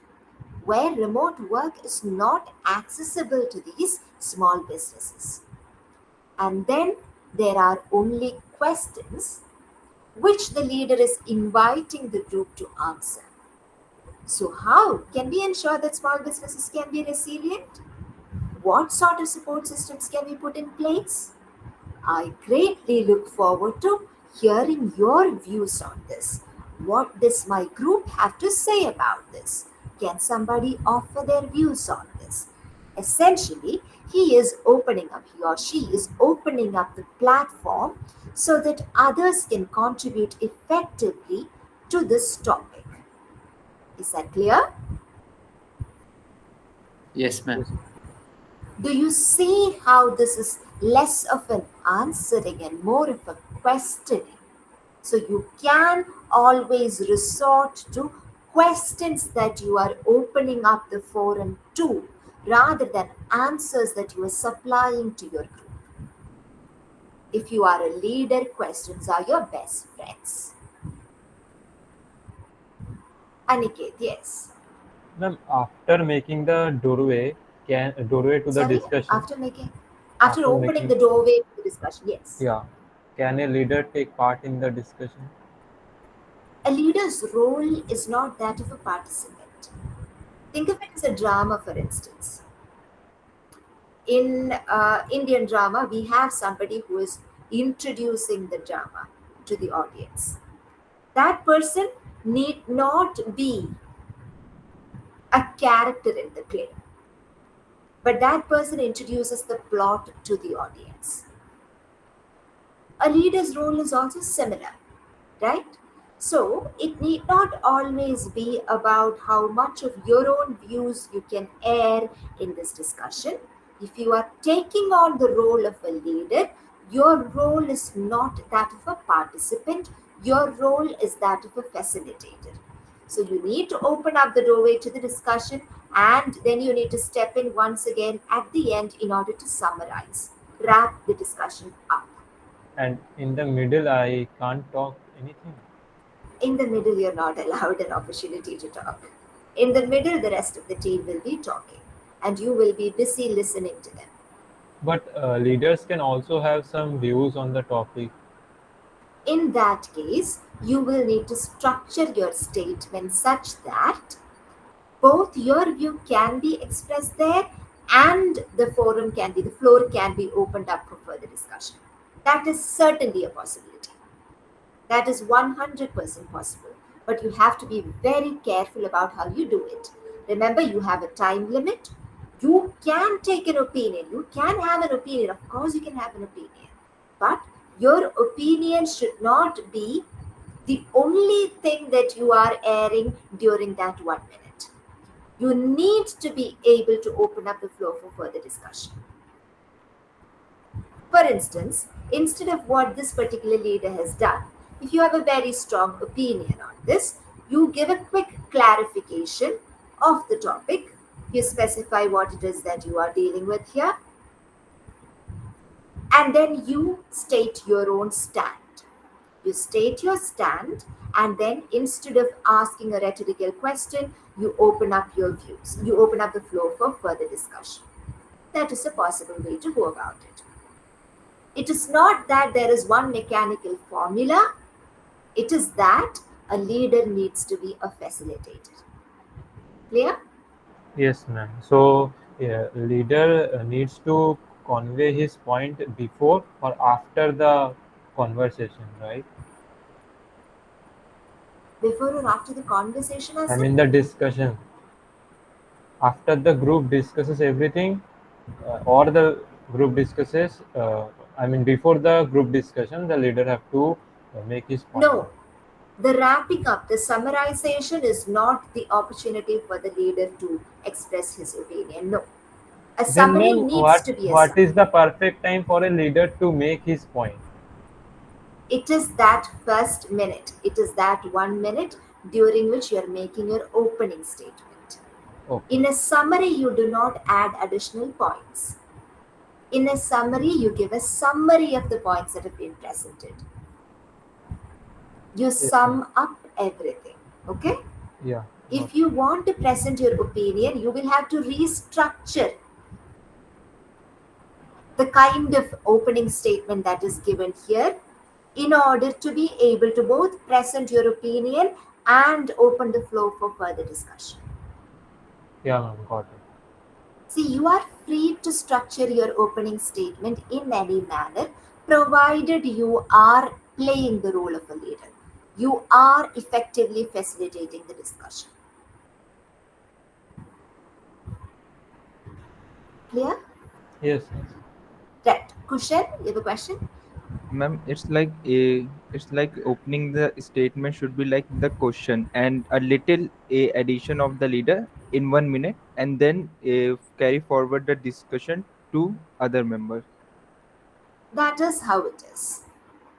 where remote work is not accessible to these small businesses. And then there are only questions which the leader is inviting the group to answer. So how can we ensure that small businesses can be resilient? What sort of support systems can we put in place? I greatly look forward to hearing your views on this. What does my group have to say about this? Can somebody offer their views on this? Essentially, he or she is opening up the platform so that others can contribute effectively to this topic. Is that clear? Yes, ma'am. Do you see how this is less of an answering and more of a questioning? So you can always resort to questions that you are opening up the forum to rather than answers that you are supplying to your group. If you are a leader, questions are your best friends. Aniket, yes. Ma'am, after making the doorway to the Sorry, discussion, after opening the doorway to the discussion, yes. yeah, can a leader take part in the discussion? A leader's role is not that of a participant. Think of it as a drama, for instance. In Indian drama, we have somebody who is introducing the drama to the audience. That person need not be a character in the play, but that person introduces the plot to the audience. A leader's role is also similar, right? So it need not always be about how much of your own views you can air in this discussion. If you are taking on the role of a leader, your role is not that of a participant, your role is that of a facilitator. So you need to open up the doorway to the discussion, and then you need to step in once again at the end in order to summarize, wrap the discussion up. And in the middle, I can't talk anything. In the middle, you're not allowed an opportunity to talk. In the middle, the rest of the team will be talking, and you will be busy listening to them. But leaders can also have some views on the topic. In that case, you will need to structure your statement such that both your view can be expressed there and the floor can be opened up for further discussion. That is certainly a possibility. That is 100% possible. But you have to be very careful about how you do it. Remember, you have a time limit. You can take an opinion. You can have an opinion. Of course, you can have an opinion. But your opinion should not be the only thing that you are airing during that 1 minute. You need to be able to open up the floor for further discussion. For instance, instead of what this particular leader has done, if you have a very strong opinion on this, you give a quick clarification of the topic. You specify what it is that you are dealing with here, and then you state your own stand. You state your stand, and then instead of asking a rhetorical question, you open up your views. You open up the floor for further discussion. That is a possible way to go about it. It is not that there is one mechanical formula. It is that a leader needs to be a facilitator. Clear? Yes, ma'am. So, leader needs to convey his point before or after the conversation, right? Before or after the conversation, I mean the discussion. After the group discusses everything, or the group discusses, before the group discussion, the leader have to make his point. No. The wrapping up, the summarization is not the opportunity for the leader to express his opinion. No. A Then, summary ma'am, needs to be a what summary. is the perfect time for a leader to make his point? It is that first minute. It is that 1 minute during which you are making your opening statement. Okay. In a summary, you do not add additional points. In a summary, you give a summary of the points that have been presented. You sum up everything. Okay? Yeah. If you want to present your opinion, you will have to restructure the kind of opening statement that is given here in order to be able to both present your opinion and open the floor for further discussion. Yeah, ma'am, got it. See, you are free to structure your opening statement in any manner, provided you are playing the role of a leader. You are effectively facilitating the discussion. Clear? Yes. Right. Kushan, you have a question? Ma'am, it's like opening the statement should be like the question and a little addition of the leader in 1 minute, and then carry forward the discussion to other members. That is how it is.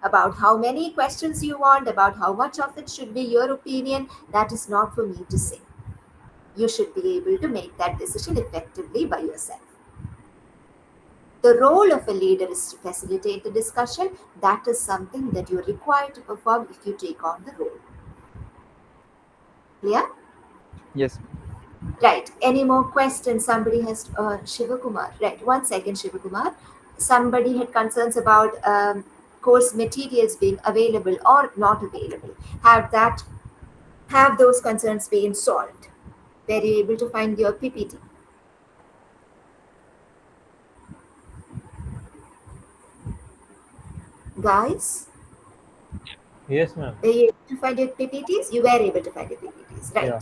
About how many questions you want, about how much of it should be your opinion, that is not for me to say. You should be able to make that decision effectively by yourself. The role of a leader is to facilitate the discussion. That is something that you're required to perform if you take on the role. Clear? Yes. Right. Any more questions? Somebody has Shivakumar. Right. 1 second, Shivakumar. Somebody had concerns about course materials being available or not available. Have those concerns been solved? Were you able to find your PPT? Guys, Yes, ma'am. were you able to find your PPTs? You were able to find your PPTs, right? Yeah.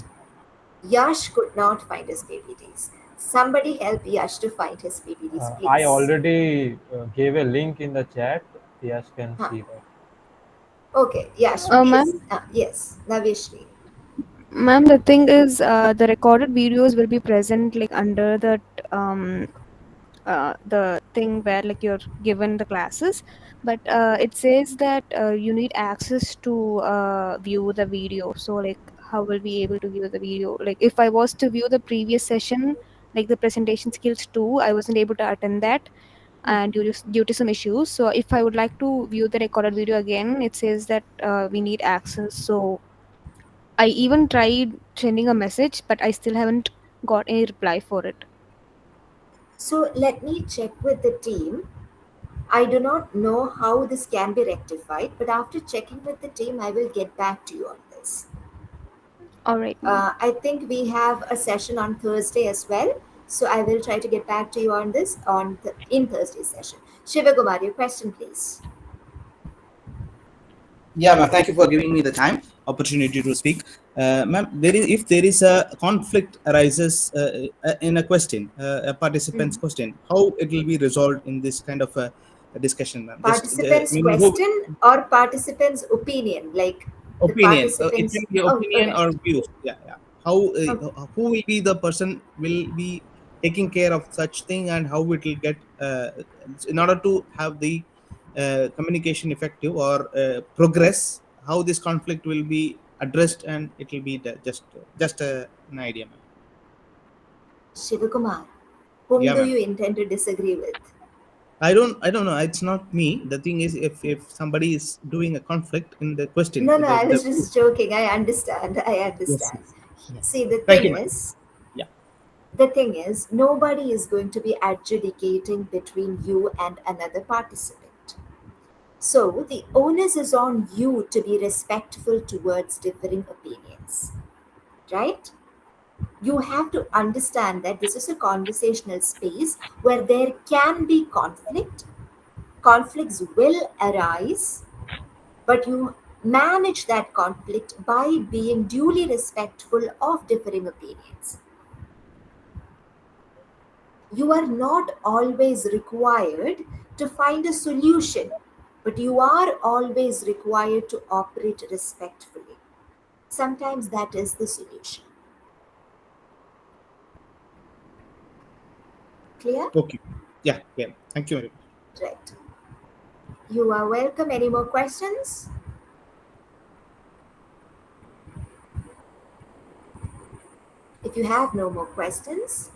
Yash could not find his PPTs. Somebody help Yash to find his PPTs, please. I already gave a link in the chat. Yash can Huh. see that. Okay, Yash, Ma'am? please. Yes, Navishri. Ma'am, the thing is, the recorded videos will be present like under the thing where like you're given the classes, but it says that you need access to view the video. So like, how will we able to view the video? Like, if I was to view the previous session, like the presentation skills 2, I wasn't able to attend that, and due to some issues. So if I would like to view the recorded video again, it says that we need access. So I even tried sending a message, but I still haven't got any reply for it. So let me check with the team. I do not know how this can be rectified, but after checking with the team, I will get back to you on this. All right. I think we have a session on Thursday as well, so I will try to get back to you on this in Thursday's session. Shivakumar, your question, please. Yeah, ma'am. Thank you for giving me the opportunity to speak. Ma'am, if there is a conflict arises in a question, a participant's question, how it will be resolved in this kind of a discussion, ma'am? Participant's question or participant's opinion, like opinion, the participants. it can be opinion or views. Yeah. How who will be the person will be taking care of such thing, and how it will get in order to have the communication effective or progress, how this conflict will be addressed, and it will be just an idea, ma'am. Shivakumar, whom Yeah, do ma'am. you intend to disagree with? I don't know. It's not me. The thing is, if somebody is doing a conflict in the question, No, I was just joking. I understand. Yes. See, the Thank thing you, ma'am. is, Yeah. the thing is, nobody is going to be adjudicating between you and another participant. So the onus is on you to be respectful towards differing opinions, right? You have to understand that this is a conversational space where there can be conflict. Conflicts will arise, but you manage that conflict by being duly respectful of differing opinions. You are not always required to find a solution, but you are always required to operate respectfully. Sometimes that is the solution. Clear? Okay. Yeah. Thank you very much. Right. You are welcome. Any more questions? If you have no more questions,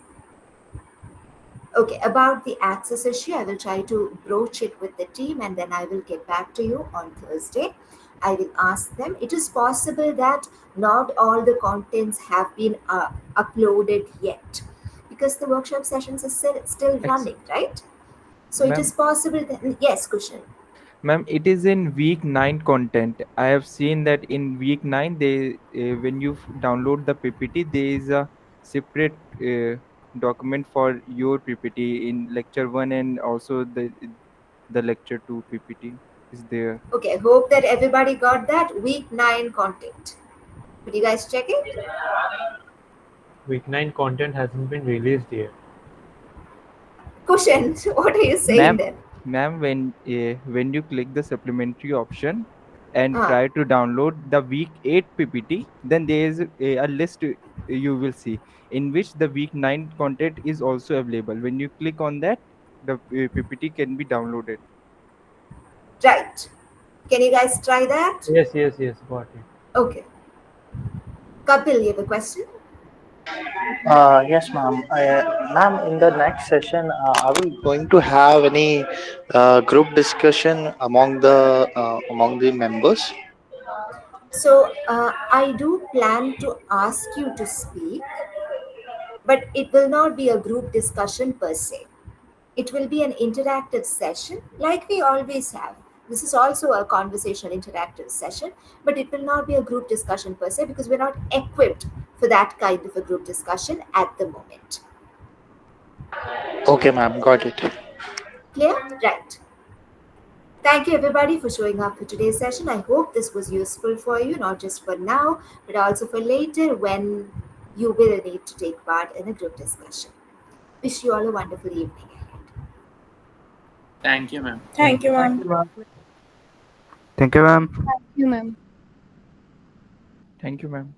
okay, about the access issue, I will try to broach it with the team and then I will get back to you on Thursday. I will ask them. It is possible that not all the contents have been uploaded yet because the workshop sessions are still running, right? So it is possible that, yes, Kushan. Ma'am, it is in week 9 content. I have seen that in week 9, they when you download the PPT, there is a separate document for your PPT in lecture 1, and also the lecture 2 PPT is there. Okay, hope that everybody got that week 9 content. Could you guys check it? Week 9 content hasn't been released yet. Kushan, what are you saying then? Ma'am, when you click the supplementary option and try to download the week 8 PPT, then there is a list you will see in which the week 9 content is also available. When you click on that, the PPT can be downloaded. Right. Can you guys try that? Yes, got it. Okay. Kapil, you have a question? Yes, ma'am. Ma'am, in the next session, are we going to have any group discussion among the members? So I do plan to ask you to speak, but it will not be a group discussion per se. It will be an interactive session like we always have. This is also a conversational interactive session, but it will not be a group discussion per se because we're not equipped for that kind of a group discussion at the moment. Okay, ma'am. Got it. Clear? Right. Thank you everybody for showing up for today's session. I hope this was useful for you, not just for now, but also for later when you will need to take part in a group discussion. Wish you all a wonderful evening ahead. Thank you, ma'am. Thank you, ma'am. Thank you, ma'am. Thank you, ma'am. Thank you, ma'am.